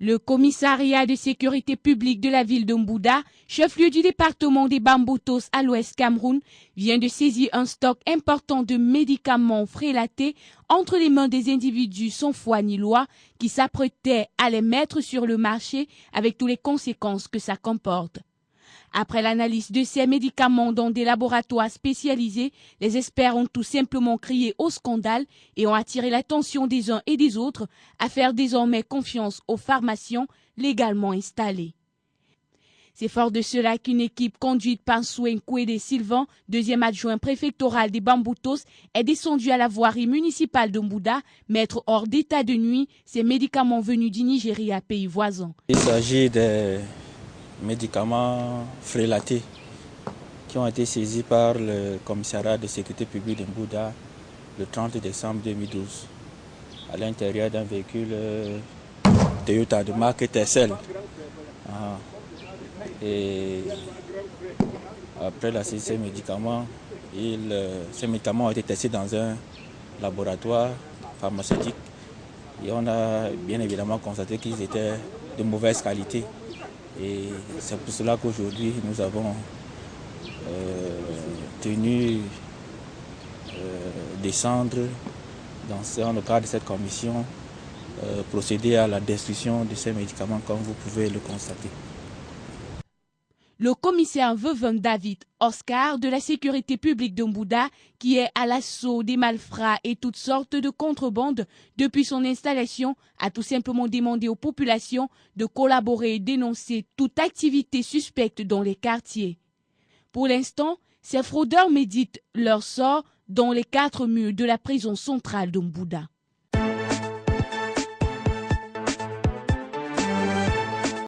Le commissariat de sécurité publique de la ville de Mbouda, chef-lieu du département des Bamboutos à l'ouest Cameroun, vient de saisir un stock important de médicaments frélatés entre les mains des individus sans foi ni loi qui s'apprêtaient à les mettre sur le marché avec toutes les conséquences que ça comporte. Après l'analyse de ces médicaments dans des laboratoires spécialisés, les experts ont tout simplement crié au scandale et ont attiré l'attention des uns et des autres à faire désormais confiance aux pharmaciens légalement installés. C'est fort de cela qu'une équipe conduite par Souen Kouédé Sylvain, deuxième adjoint préfectoral des Bamboutos, est descendue à la voirie municipale de Mbouda, mettre hors d'état de nuit ces médicaments venus du Nigeria, pays voisin. Il s'agit des médicaments frélatés qui ont été saisis par le commissariat de sécurité publique de Mbouda le 30 décembre 2012 à l'intérieur d'un véhicule Toyota de marque Tercel. Et après la saisie de ces médicaments, ces médicaments ont été testés dans un laboratoire pharmaceutique et on a bien évidemment constaté qu'ils étaient de mauvaise qualité. Et c'est pour cela qu'aujourd'hui, nous avons tenu descendre dans le cadre de cette commission, procéder à la destruction de ces médicaments comme vous pouvez le constater. Le commissaire Veuvin David Oscar de la sécurité publique de Mbouda, qui est à l'assaut des malfrats et toutes sortes de contrebandes depuis son installation, a tout simplement demandé aux populations de collaborer et dénoncer toute activité suspecte dans les quartiers. Pour l'instant, ces fraudeurs méditent leur sort dans les 4 murs de la prison centrale de Mbouda.